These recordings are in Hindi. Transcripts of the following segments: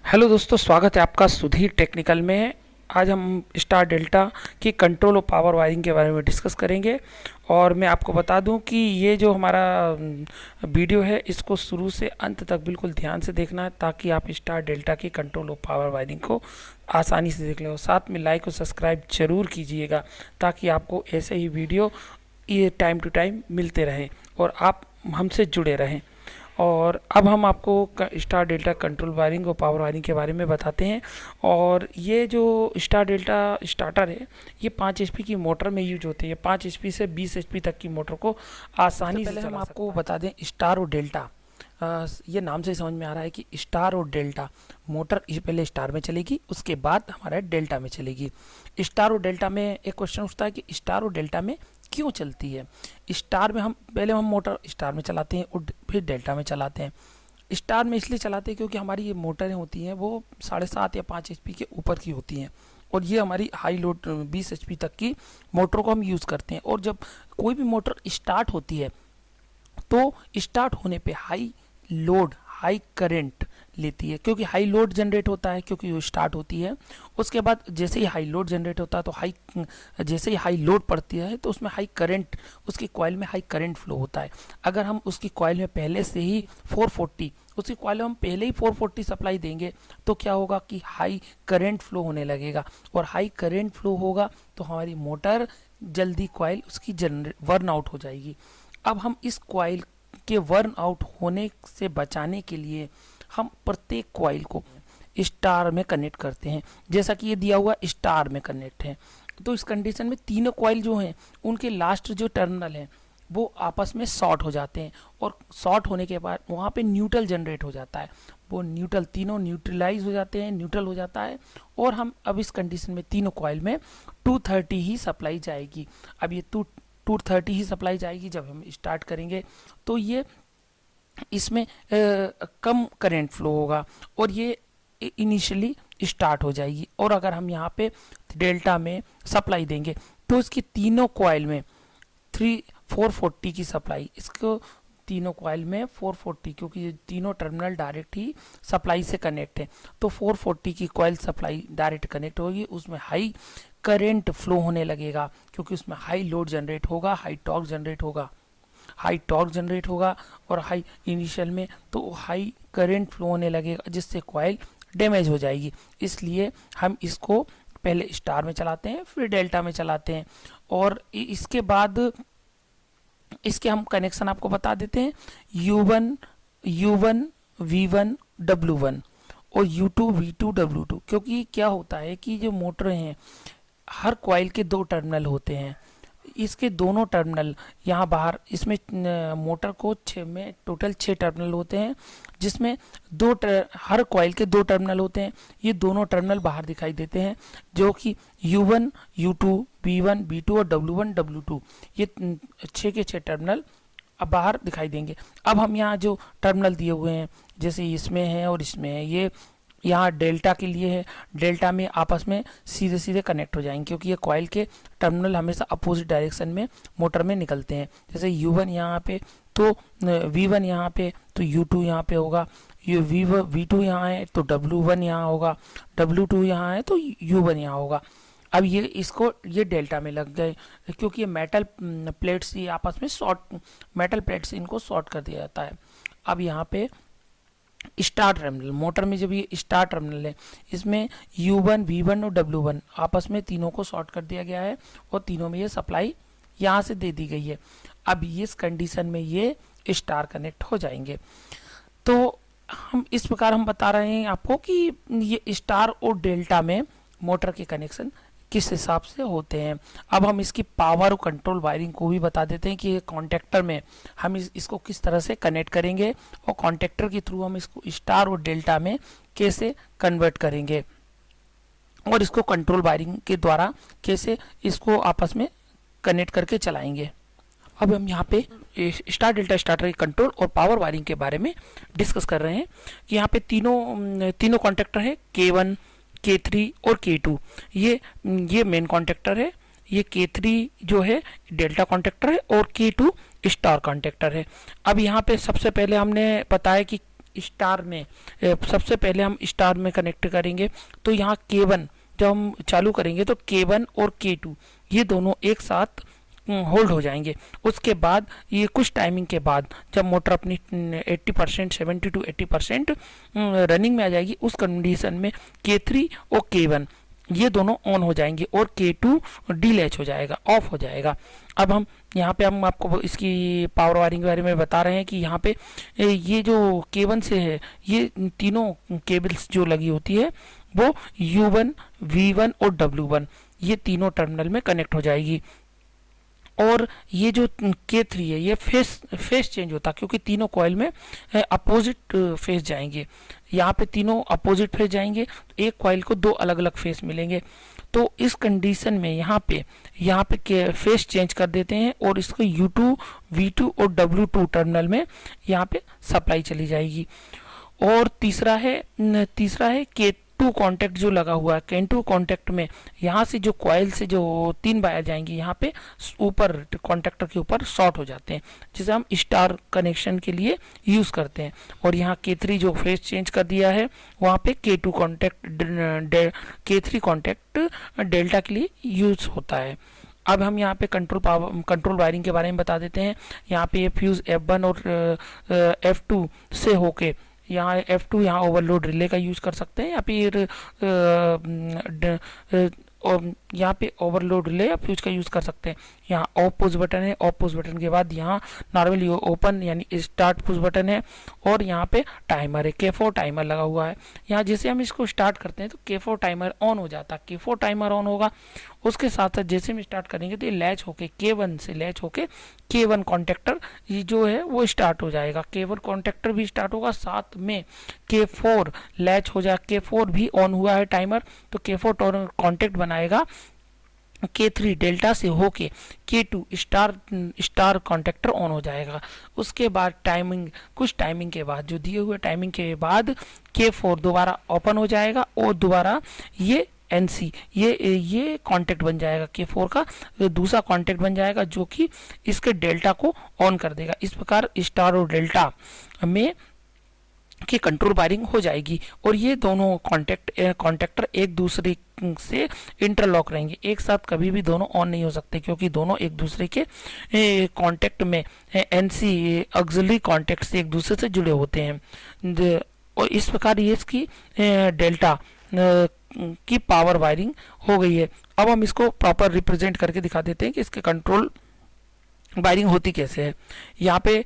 हेलो दोस्तों, स्वागत है आपका सुधीर टेक्निकल में। आज हम स्टार डेल्टा की कंट्रोल और पावर वायरिंग के बारे में डिस्कस करेंगे। और मैं आपको बता दूं कि ये जो हमारा वीडियो है इसको शुरू से अंत तक बिल्कुल ध्यान से देखना है, ताकि आप स्टार डेल्टा की कंट्रोल और पावर वायरिंग को आसानी से देख लें। और साथ में लाइक और सब्सक्राइब जरूर कीजिएगा, ताकि आपको ऐसे ही वीडियो ये टाइम टू टाइम मिलते रहें और आप हमसे जुड़े रहें। और अब हम आपको स्टार डेल्टा कंट्रोल वायरिंग और पावर वायरिंग के बारे में बताते हैं। और ये जो स्टार डेल्टा स्टार्टर है, ये 5 एचपी की मोटर में यूज होती है। 5 एचपी से 20 एचपी तक की मोटर को आसानी से पहले हम आपको बता दें स्टार और डेल्टा। ये नाम से समझ में आ रहा है कि स्टार और डेल्टा मोटर पहले स्टार में चलेगी, उसके बाद हमारा डेल्टा में चलेगी। स्टार और डेल्टा में एक क्वेश्चन उठता है कि स्टार और डेल्टा में क्यों चलती है। स्टार में हम मोटर स्टार में चलाते हैं और फिर डेल्टा में चलाते हैं। स्टार में इसलिए चलाते हैं क्योंकि हमारी ये मोटरें होती हैं वो 7.5 या 5 एचपी के ऊपर की होती हैं, और ये हमारी हाई लोड 20 एचपी तक की मोटरों को हम यूज़ करते हैं। और जब कोई भी मोटर स्टार्ट होती है तो स्टार्ट होने पे हाई लोड हाई करंट लेती है, क्योंकि हाई लोड जनरेट होता है, क्योंकि वो स्टार्ट होती है। उसके बाद जैसे ही हाई लोड जनरेट होता है तो जैसे ही हाई लोड पड़ती है तो उसमें हाई करंट, उसकी कॉइल में हाई करंट फ्लो होता है। अगर हम उसकी कॉइल में पहले से ही 440 उसकी कॉइल में हम पहले ही 440 सप्लाई देंगे तो क्या होगा कि हाई करंट फ्लो होने लगेगा, और हाई करंट फ्लो होगा तो हमारी मोटर जल्दी कॉइल उसकी वर्न आउट हो जाएगी। अब हम इस कॉइल के वर्न आउट होने से बचाने के लिए हम प्रत्येक कॉइल को स्टार में कनेक्ट करते हैं, जैसा कि ये दिया हुआ स्टार में कनेक्ट है। तो इस कंडीशन में तीनों कॉइल जो हैं उनके लास्ट जो टर्मिनल हैं वो आपस में शॉर्ट हो जाते हैं, और शॉर्ट होने के बाद वहाँ पे न्यूट्रल जनरेट हो जाता है। वो न्यूट्रल तीनों न्यूट्रलाइज हो जाते हैं, न्यूट्रल हो जाता है। और हम अब इस कंडीशन में तीनों कॉइल में 230 ही सप्लाई जाएगी। अब ये 230 ही सप्लाई जाएगी जब हम स्टार्ट करेंगे, तो ये इसमें कम करंट फ्लो होगा और ये इनिशियली स्टार्ट हो जाएगी। और अगर हम यहाँ पे डेल्टा में सप्लाई देंगे तो इसकी तीनों कॉइल में 440 की सप्लाई, इसको तीनों कॉइल में 440, क्योंकि ये तीनों टर्मिनल डायरेक्ट ही सप्लाई से कनेक्ट है, तो 440 की कॉइल सप्लाई डायरेक्ट कनेक्ट होगी। उसमें हाई करंट फ्लो होने लगेगा, क्योंकि उसमें हाई लोड जनरेट होगा, हाई टॉर्क जनरेट होगा और हाई इनिशियल में तो हाई करंट फ्लो होने लगेगा, जिससे कॉइल डैमेज हो जाएगी। इसलिए हम इसको पहले स्टार में चलाते हैं, फिर डेल्टा में चलाते हैं। और इसके बाद इसके हम कनेक्शन आपको बता देते हैं, U1 V1 W1 और U2 V2 W2। क्योंकि क्या होता है कि जो मोटरें हैं हर कॉइल के 2 टर्मिनल होते हैं, इसके दोनों टर्मिनल यहाँ बाहर, इसमें मोटर को में टोटल 6 टर्मिनल होते हैं, जिसमें हर कॉइल के 2 टर्मिनल होते हैं। ये दोनों टर्मिनल बाहर दिखाई देते हैं, जो कि U1 U2 V1 V2 और W1 W2, ये 6 के 6 टर्मिनल अब बाहर दिखाई देंगे। अब हम यहाँ जो टर्मिनल दिए हुए हैं, जैसे इसमें है और इसमें है, ये यहाँ डेल्टा के लिए है। डेल्टा में आपस में सीधे सीधे कनेक्ट हो जाएंगे, क्योंकि ये कॉइल के टर्मिनल हमेशा अपोजिट डायरेक्शन में मोटर में निकलते हैं। जैसे U1 यहाँ पे तो V1 यहाँ पे तो U2 यहाँ पे होगा, V2 यहाँ है तो W1 यहाँ होगा, W2 यहाँ है तो U1 यहाँ होगा। अब ये डेल्टा में लग गए, क्योंकि ये मेटल प्लेट्स ये आपस में मेटल प्लेट्स इनको शॉर्ट कर दिया जाता है। अब यहाँ पे स्टार टर्मिनल, मोटर में जब ये स्टार टर्मिनल है, इसमें U1 V1 और W1 आपस में तीनों को शॉर्ट कर दिया गया है, और तीनों में ये सप्लाई यहाँ से दे दी गई है। अब इस कंडीशन में ये स्टार कनेक्ट हो जाएंगे। तो हम इस प्रकार हम बता रहे हैं आपको कि ये स्टार और डेल्टा में मोटर के कनेक्शन किस हिसाब से होते हैं। अब हम इसकी पावर और कंट्रोल वायरिंग को भी बता देते हैं कि ये कॉन्टेक्टर में हम इसको किस तरह से कनेक्ट करेंगे, और कॉन्टेक्टर के थ्रू हम इसको स्टार और डेल्टा में कैसे कन्वर्ट करेंगे, और इसको कंट्रोल वायरिंग के द्वारा कैसे इसको आपस में कनेक्ट करके चलाएंगे। अब हम यहाँ पे स्टार डेल्टा स्टार्टर की कंट्रोल और पावर वायरिंग के बारे में डिस्कस कर रहे हैं कि यहाँ पे तीनों कॉन्टेक्टर है, K1 K3 और K2। ये मेन कॉन्टेक्टर है, ये K3 जो है डेल्टा कॉन्टेक्टर है, और K2 स्टार कॉन्टेक्टर है। अब यहाँ पे सबसे पहले हमने बताया कि स्टार में सबसे पहले हम स्टार में कनेक्ट करेंगे। तो यहाँ K1 जब हम चालू करेंगे तो K1 और K2 ये दोनों एक साथ होल्ड हो जाएंगे। उसके बाद ये कुछ टाइमिंग के बाद जब मोटर अपनी 80% 70 to 80% रनिंग में आ जाएगी, उस कंडीशन में K3 और K1 ये दोनों ऑन हो जाएंगे और K2 डीलैच हो जाएगा, ऑफ हो जाएगा। अब हम यहाँ पे हम आपको इसकी पावर वायरिंग के बारे में बता रहे हैं कि यहाँ पे ये जो K1 से है, ये तीनों केबल्स जो लगी होती है वो U1, V1 और W1 ये तीनों टर्मिनल में कनेक्ट हो जाएगी। और ये जो K3 है ये फेस चेंज होता है, क्योंकि तीनों कॉइल में अपोजिट फेस जाएंगे। यहाँ पे तीनों अपोजिट फेस जाएंगे, तो एक कॉइल को दो अलग अलग फेस मिलेंगे। तो इस कंडीशन में यहाँ पे फेस चेंज कर देते हैं और इसको U2, V2 और W2 टर्मिनल में यहाँ पे सप्लाई चली जाएगी। और तीसरा है K2 कॉन्टैक्ट जो लगा हुआ है। K2 कॉन्टैक्ट में यहाँ से जो कॉइल से जो 3 वायर जाएंगी यहाँ पे ऊपर कॉन्टैक्टर के ऊपर शॉर्ट हो जाते हैं, जिसे हम स्टार कनेक्शन के लिए यूज़ करते हैं। और यहाँ K3 जो फेस चेंज कर दिया है वहाँ पे K2 contact K3 contact delta के लिए यूज़ होता है। अब हम यहाँ पे कंट्रोल वायरिंग के बारे में बता देते हैं। यहाँ पे ये फ्यूज़ F1 और F2 से होके यहाँ F2 यहाँ ओवरलोड रिले का यूज़ कर सकते हैं, या फिर यहाँ पे ओवरलोड रिले या फ्यूज का यूज़ कर सकते हैं। यहाँ ऑफ पुश बटन है, ऑफ पुश बटन के बाद यहाँ नॉर्मली ओपन यानी स्टार्ट पुश बटन है, और यहाँ पे टाइमर है, K4 टाइमर लगा हुआ है। यहाँ जैसे हम इसको स्टार्ट करते हैं तो K4 टाइमर ऑन हो जाता है। K4 टाइमर ऑन होगा, उसके साथ साथ जैसे हम स्टार्ट करेंगे तो ये लैच होके K1 से लैच होके K1 कॉन्टैक्टर ये जो है वो स्टार्ट हो जाएगा। K1 कॉन्टैक्टर भी स्टार्ट होगा, साथ में K4 लैच हो जाएगा। K4 भी ऑन हुआ है टाइमर, तो K4 कॉन्टैक्ट बनाएगा K3 डेल्टा से होके K2 स्टार कॉन्टैक्टर ऑन हो जाएगा। उसके बाद कुछ टाइमिंग के बाद जो दिए हुए टाइमिंग के बाद K4 दोबारा ओपन हो जाएगा और दोबारा ये NC ये कांटेक्ट बन जाएगा। K4 का दूसरा कांटेक्ट बन जाएगा जो कि इसके डेल्टा को ऑन कर देगा। इस प्रकार स्टार और डेल्टा में की कंट्रोल वायरिंग हो जाएगी और ये दोनों कॉन्टैक्टर एक दूसरे से इंटरलॉक रहेंगे। एक साथ कभी भी दोनों ऑन नहीं हो सकते, क्योंकि दोनों एक दूसरे के कांटेक्ट में NC ऑक्सिलरी कांटेक्ट से एक दूसरे से जुड़े होते हैं। और इस प्रकार ये इसकी डेल्टा की पावर वायरिंग हो गई है। अब हम इसको प्रॉपर रिप्रेजेंट करके दिखा देते हैं कि इसके कंट्रोल वायरिंग होती कैसे है। यहाँ पे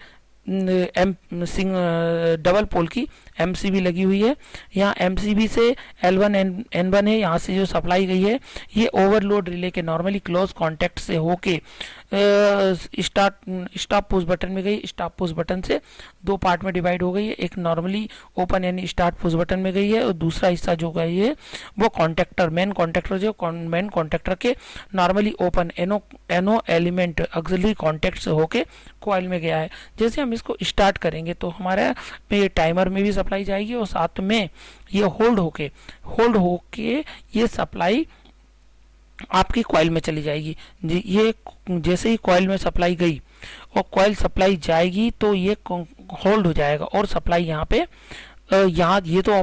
डबल पोल की MCB लगी हुई है। यहाँ MCB से L1 N1 है, यहाँ से जो सप्लाई गई है ये ओवरलोड रिले के नॉर्मली क्लोज कॉन्टैक्ट से होके स्टॉप पुश बटन में गई। स्टॉप पुश बटन से दो पार्ट में डिवाइड हो गई है, एक नॉर्मली ओपन यानी स्टार्ट पुश बटन में गई है और दूसरा हिस्सा जो गई है वो मेन कॉन्टैक्टर के नॉर्मली ओपन एनो एलिमेंट ऑक्सिलरी कॉन्टैक्ट से होके कॉइल में गया है। जैसे हम इसको स्टार्ट करेंगे तो हमारे टाइमर में भी सप्लाई जाएगी और साथ में ये होल्ड होके ये सप्लाई आपकी कॉइल में चली जाएगी। ये जैसे ही कॉइल में सप्लाई गई और कॉइल सप्लाई जाएगी तो ये होल्ड हो जाएगा और सप्लाई यहाँ पे यहाँ ये तो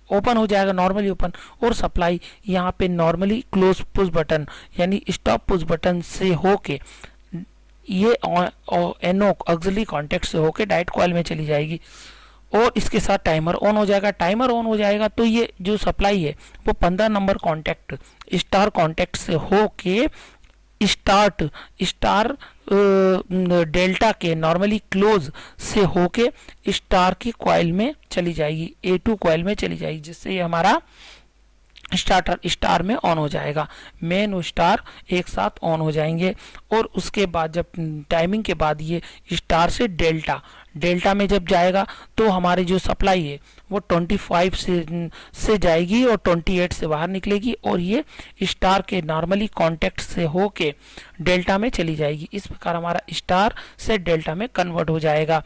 ओपन हो जाएगा, नॉर्मली ओपन, और सप्लाई यहाँ पे नॉर्मली क्लोज पुश बटन यानी स्टॉप पुश बटन से होके ये एनो ऑक्सिलरी कॉन्टैक्ट से होके डायरेक्ट कॉइल में चली जाएगी और इसके साथ टाइमर ऑन हो जाएगा। टाइमर ऑन हो जाएगा तो ये जो सप्लाई है वो 15 नंबर कॉन्टैक्ट स्टार कॉन्टैक्ट से होके स्टार डेल्टा के नॉर्मली क्लोज से होके स्टार की कॉइल में चली जाएगी, A2 कॉइल में चली जाएगी, जिससे ये हमारा स्टार में ऑन हो जाएगा। मेन और स्टार एक साथ ऑन हो जाएंगे और उसके बाद जब टाइमिंग के बाद ये स्टार से डेल्टा में जब जाएगा तो हमारी जो सप्लाई है वो 25 से जाएगी और 28 से बाहर निकलेगी और ये स्टार के नॉर्मली कॉन्टैक्ट से होके डेल्टा में चली जाएगी। इस प्रकार हमारा स्टार से डेल्टा में कन्वर्ट हो जाएगा।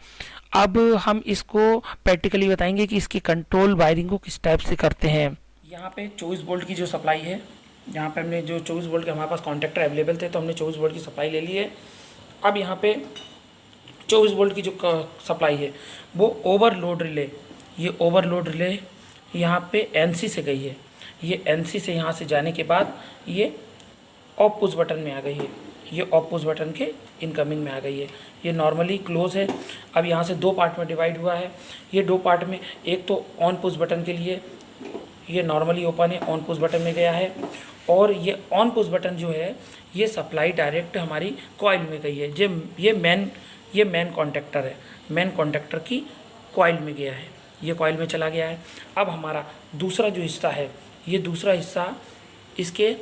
अब हम इसको प्रैक्टिकली बताएंगे कि इसकी कंट्रोल वायरिंग को किस टाइप से करते हैं। यहाँ पे 24 वोल्ट की जो सप्लाई है, यहाँ पे हमने जो 24 वोल्ट के हमारे पास कॉन्टैक्टर अवेलेबल थे तो हमने 24 वोल्ट की सप्लाई ले ली है। अब यहाँ पे 24 वोल्ट की जो सप्लाई है वो ओवरलोड रिले, ये ओवरलोड रिले यहाँ पे एनसी से गई है। ये एनसी से यहाँ से जाने के बाद ये ऑफ पुश बटन में आ गई है, ये ऑफ पुश बटन के इनकमिंग में आ गई है। ये नॉर्मली क्लोज है। अब यहाँ से दो पार्ट में डिवाइड हुआ है। ये दो पार्ट में, एक तो ऑन पुश बटन के लिए ये नॉर्मली ओपन है, ऑन पुश बटन में गया है, और ये ऑन पुश बटन जो है ये सप्लाई डायरेक्ट हमारी कॉइल में गई है। ये मेन कॉन्टेक्टर है, मेन कॉन्टेक्टर की कॉइल में गया है, ये कॉइल में चला गया है। अब हमारा दूसरा जो हिस्सा है, ये दूसरा हिस्सा इसके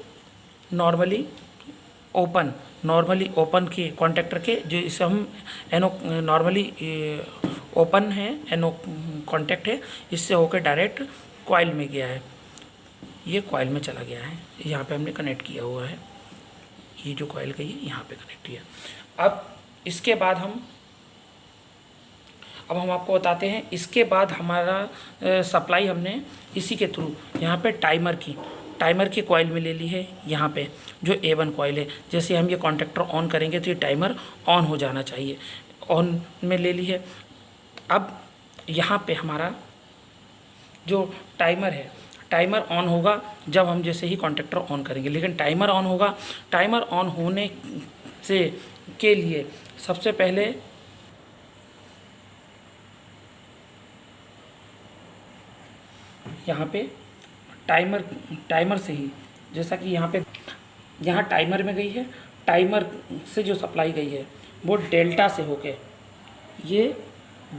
नॉर्मली ओपन के कॉन्टेक्टर के, जो इसे हम एनो नॉर्मली ओपन है, एनो कॉन्टेक्ट है, इससे होकर डायरेक्ट कॉइल में गया है। ये कॉइल में चला गया है, यहाँ पे हमने कनेक्ट किया हुआ है। ये जो कॉइल गई है यहाँ पे कनेक्ट किया। अब इसके बाद हम आपको बताते हैं। इसके बाद हमारा सप्लाई हमने इसी के थ्रू यहाँ पे टाइमर की कॉइल में ले ली है। यहाँ पे जो A1 कॉइल है, जैसे हम ये कॉन्टेक्टर ऑन करेंगे तो ये टाइमर ऑन हो जाना चाहिए, ऑन में ले ली है। अब यहाँ पे हमारा जो टाइमर है, टाइमर ऑन होगा जब हम जैसे ही कॉन्टेक्टर ऑन करेंगे, लेकिन टाइमर ऑन होगा। टाइमर ऑन होने से के लिए सबसे पहले यहाँ पे टाइमर से ही, जैसा कि यहाँ टाइमर में गई है, टाइमर से जो सप्लाई गई है वो डेल्टा से होके, ये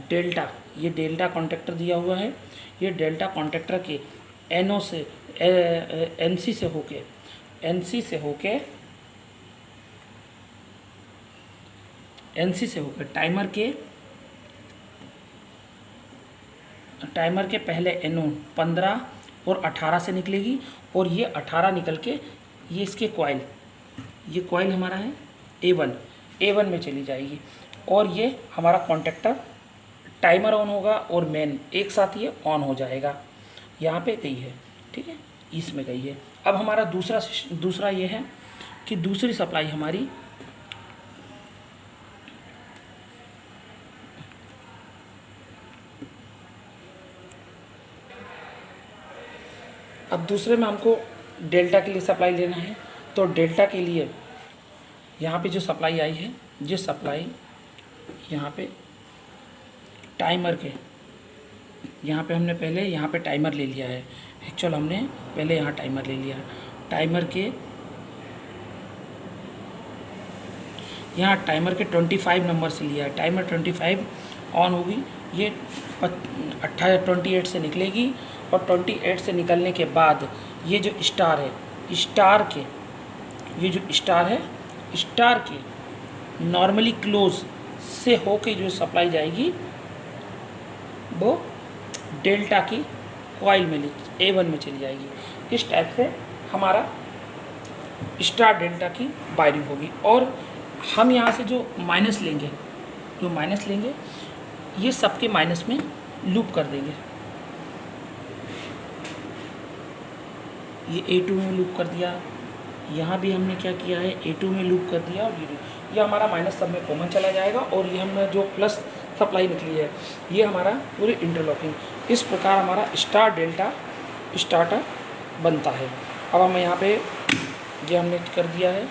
डेल्टा कॉन्टेक्टर दिया हुआ है, ये डेल्टा कॉन्टेक्टर के एनओ से एनसी से होके टाइमर के पहले एनओ 15 और 18 से निकलेगी, और ये 18 निकल के ये इसके ये कॉइल हमारा है A1 में चली जाएगी, और ये हमारा कॉन्टेक्टर टाइमर ऑन होगा और मेन एक साथ ये ऑन हो जाएगा। यहाँ पे गई है, ठीक है, इसमें गई है। अब हमारा दूसरा ये है कि दूसरी सप्लाई हमारी अब दूसरे में हमको डेल्टा के लिए सप्लाई लेना है। तो डेल्टा के लिए यहाँ पे जो सप्लाई आई है, ये सप्लाई यहाँ पे टाइमर के, यहाँ पे हमने पहले यहाँ पे टाइमर ले लिया है। एक्चुअल हमने पहले यहाँ टाइमर ले लिया, टाइमर के यहाँ टाइमर के 25 नंबर से लिया है। टाइमर 25 ऑन होगी, ये 28 से निकलेगी, और 28 से निकलने के बाद ये जो स्टार है, स्टार के नॉर्मली क्लोज से होके जो सप्लाई जाएगी वो डेल्टा की कॉइल में A1 में चली जाएगी। इस टाइप से हमारा स्टार डेल्टा की वायरिंग होगी। और हम यहाँ से जो माइनस लेंगे, ये सबके माइनस में लूप कर देंगे। ये A2 में लूप कर दिया, यहाँ भी हमने क्या किया है, A2 में लूप कर दिया, और ये हमारा माइनस सब में कॉमन चला जाएगा, और ये हमने जो प्लस सप्लाई निकली है ये हमारा पूरी इंटरलॉकिंग। इस प्रकार हमारा स्टार डेल्टा स्टार्टर बनता है। अब हम यहाँ पे ये हमने कर दिया है।